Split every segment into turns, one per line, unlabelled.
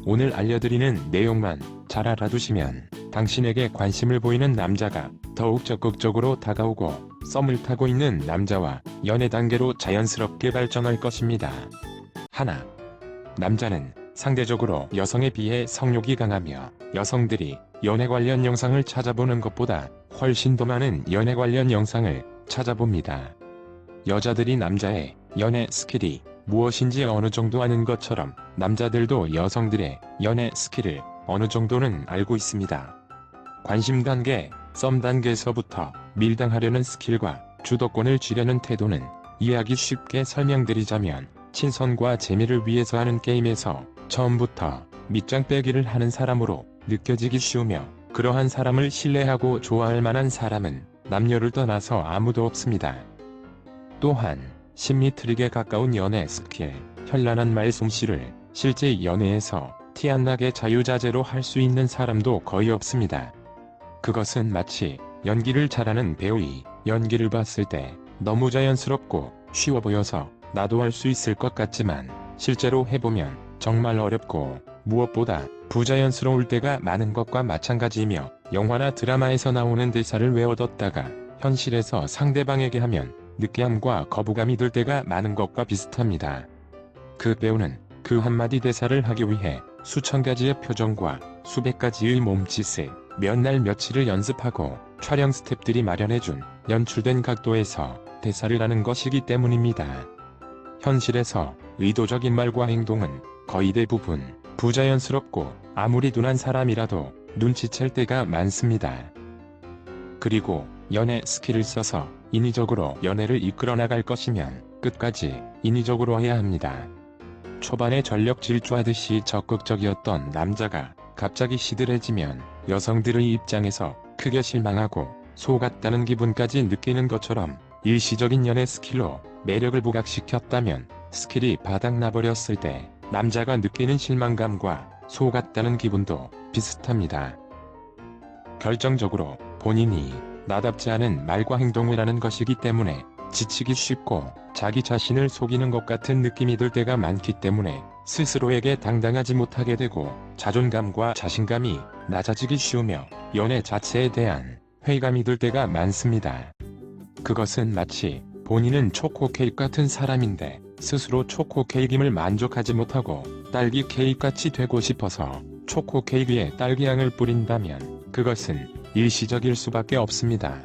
오늘 알려드리는 내용만 잘 알아두시면 당신에게 관심을 보이는 남자가 더욱 적극적으로 다가오고 썸을 타고 있는 남자와 연애 단계로 자연스럽게 발전할 것입니다. 하나. 남자는 상대적으로 여성에 비해 성욕이 강하며 여성들이 연애 관련 영상을 찾아보는 것보다 훨씬 더 많은 연애 관련 영상을 찾아봅니다. 여자들이 남자의 연애 스킬이 무엇인지 어느 정도 아는 것처럼 남자들도 여성들의 연애 스킬을 어느 정도는 알고 있습니다. 관심 단계, 썸 단계에서부터 밀당하려는 스킬과 주도권을 쥐려는 태도는 이해하기 쉽게 설명드리자면 친선과 재미를 위해서 하는 게임에서 처음부터 밑장 빼기를 하는 사람으로 느껴지기 쉬우며 그러한 사람을 신뢰하고 좋아할 만한 사람은 남녀를 떠나서 아무도 없습니다. 또한 심리 트릭에 가까운 연애 스킬, 현란한 말솜씨를 실제 연애에서 티 안 나게 자유자재로 할 수 있는 사람도 거의 없습니다. 그것은 마치 연기를 잘하는 배우의 연기를 봤을 때 너무 자연스럽고 쉬워 보여서 나도 할 수 있을 것 같지만 실제로 해보면 정말 어렵고 무엇보다 부자연스러울 때가 많은 것과 마찬가지이며 영화나 드라마에서 나오는 대사를 외워뒀다가 현실에서 상대방에게 하면 느끼함과 거부감이 들 때가 많은 것과 비슷합니다. 그 배우는 그 한마디 대사를 하기 위해 수천 가지의 표정과 수백 가지의 몸짓을 몇 날 며칠을 연습하고 촬영 스태프들이 마련해준 연출된 각도에서 대사를 하는 것이기 때문입니다. 현실에서 의도적인 말과 행동은 거의 대부분 부자연스럽고 아무리 둔한 사람이라도 눈치챌 때가 많습니다. 그리고 연애 스킬을 써서 인위적으로 연애를 이끌어 나갈 것이면 끝까지 인위적으로 해야 합니다. 초반에 전력 질주하듯이 적극적이었던 남자가 갑자기 시들해지면 여성들의 입장에서 크게 실망하고 속았다는 기분까지 느끼는 것처럼 일시적인 연애 스킬로 매력을 부각시켰다면 스킬이 바닥나버렸을 때 남자가 느끼는 실망감과 속았다는 기분도 비슷합니다. 결정적으로 본인이 나답지 않은 말과 행동을 하는 것이기 때문에 지치기 쉽고 자기 자신을 속이는 것 같은 느낌이 들 때가 많기 때문에 스스로에게 당당하지 못하게 되고 자존감과 자신감이 낮아지기 쉬우며 연애 자체에 대한 회의감이 들 때가 많습니다. 그것은 마치 본인은 초코 케이크 같은 사람인데 스스로 초코 케이크임을 만족하지 못하고 딸기 케이크같이 되고 싶어서 초코 케이크에 딸기향을 뿌린다면 그것은 일시적일 수밖에 없습니다.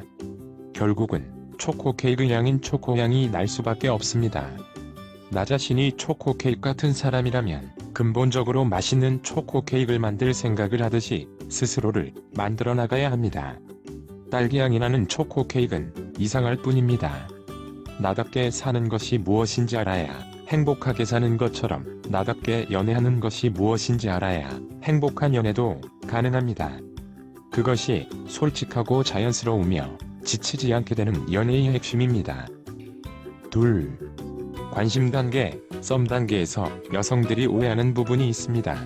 결국은 초코 케이크 향인 초코 향이 날 수밖에 없습니다. 나 자신이 초코 케이크 같은 사람이라면 근본적으로 맛있는 초코 케이크를 만들 생각을 하듯이 스스로를 만들어 나가야 합니다. 딸기향이 나는 초코 케이크는 이상할 뿐입니다. 나답게 사는 것이 무엇인지 알아야 행복하게 사는 것처럼 나답게 연애하는 것이 무엇인지 알아야 행복한 연애도 가능합니다. 그것이 솔직하고 자연스러우며 지치지 않게 되는 연애의 핵심입니다. 2. 관심 단계, 썸 단계에서 여성들이 오해하는 부분이 있습니다.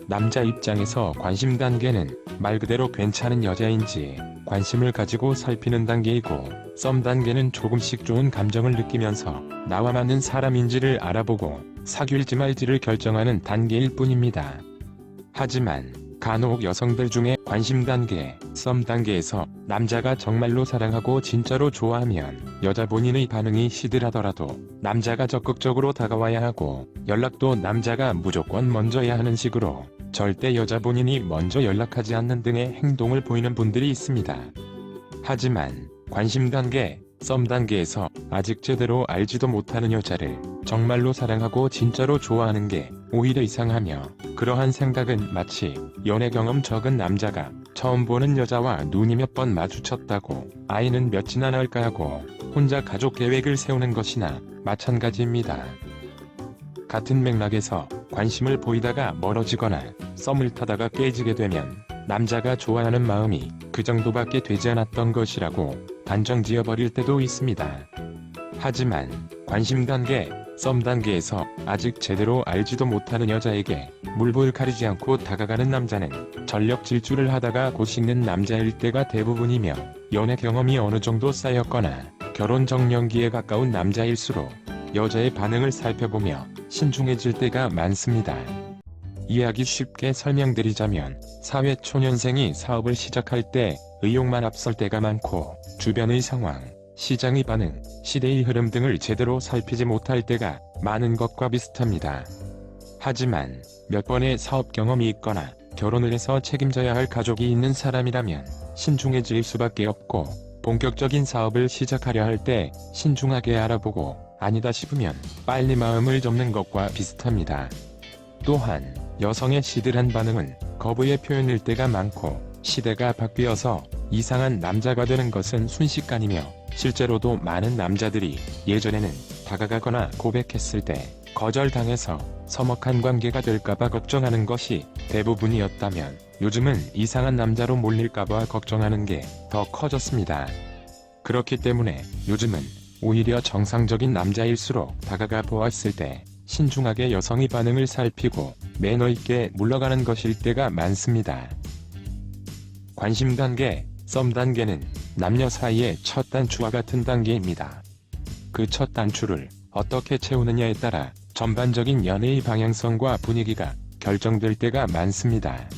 남자 입장에서 관심 단계는 말 그대로 괜찮은 여자인지 관심을 가지고 살피는 단계이고 썸 단계는 조금씩 좋은 감정을 느끼면서 나와 맞는 사람인지를 알아보고 사귈지 말지를 결정하는 단계일 뿐입니다. 하지만 간혹 여성들 중에 관심 단계, 썸 단계에서 남자가 정말로 사랑하고 진짜로 좋아하면 여자 본인의 반응이 시들하더라도 남자가 적극적으로 다가와야 하고 연락도 남자가 무조건 먼저 해야 하는 식으로 절대 여자 본인이 먼저 연락하지 않는 등의 행동을 보이는 분들이 있습니다. 하지만 관심 단계, 썸 단계에서 아직 제대로 알지도 못하는 여자를 정말로 사랑하고 진짜로 좋아하는 게 오히려 이상하며 그러한 생각은 마치 연애 경험 적은 남자가 처음 보는 여자와 눈이 몇 번 마주쳤다고 아이는 몇이나 낳을까 하고 혼자 가족 계획을 세우는 것이나 마찬가지입니다. 같은 맥락에서 관심을 보이다가 멀어지거나 썸을 타다가 깨지게 되면 남자가 좋아하는 마음이 그 정도밖에 되지 않았던 것이라고 단정 지어버릴 때도 있습니다. 하지만 관심 단계, 썸 단계에서 아직 제대로 알지도 못하는 여자에게 물불 가리지 않고 다가가는 남자는 전력 질주를 하다가 곧 식는 남자일 때가 대부분이며 연애 경험이 어느 정도 쌓였거나 결혼 정년기에 가까운 남자일수록 여자의 반응을 살펴보며 신중해질 때가 많습니다. 이해하기 쉽게 설명드리자면, 사회초년생이 사업을 시작할 때 의욕만 앞설 때가 많고, 주변의 상황, 시장의 반응, 시대의 흐름 등을 제대로 살피지 못할 때가 많은 것과 비슷합니다. 하지만 몇 번의 사업 경험이 있거나 결혼을 해서 책임져야 할 가족이 있는 사람이라면 신중해질 수밖에 없고, 본격적인 사업을 시작하려 할 때 신중하게 알아보고 아니다 싶으면 빨리 마음을 접는 것과 비슷합니다. 또한 여성의 시들한 반응은 거부의 표현일 때가 많고, 시대가 바뀌어서 이상한 남자가 되는 것은 순식간이며, 실제로도 많은 남자들이 예전에는 다가가거나 고백했을 때 거절당해서 서먹한 관계가 될까봐 걱정하는 것이 대부분이었다면, 요즘은 이상한 남자로 몰릴까봐 걱정하는 게 더 커졌습니다. 그렇기 때문에 요즘은 오히려 정상적인 남자일수록 다가가 보았을 때 신중하게 여성의 반응을 살피고 매너 있게 물러가는 것일 때가 많습니다. 관심 단계, 썸 단계는 남녀 사이의 첫 단추와 같은 단계입니다. 그 첫 단추를 어떻게 채우느냐에 따라 전반적인 연애의 방향성과 분위기가 결정될 때가 많습니다.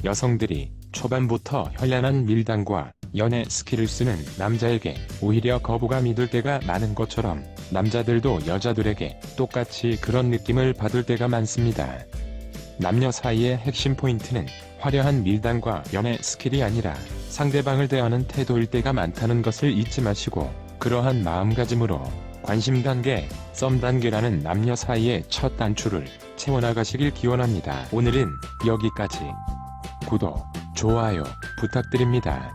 여성들이 초반부터 현란한 밀당과 연애 스킬을 쓰는 남자에게 오히려 거부감이 들 때가 많은 것처럼, 남자들도 여자들에게 똑같이 그런 느낌을 받을 때가 많습니다. 남녀 사이의 핵심 포인트는 화려한 밀당과 연애 스킬이 아니라 상대방을 대하는 태도일 때가 많다는 것을 잊지 마시고, 그러한 마음가짐으로 관심 단계, 썸 단계라는 남녀 사이의 첫 단추를 채워나가시길 기원합니다. 오늘은 여기까지. 구독, 좋아요 부탁드립니다.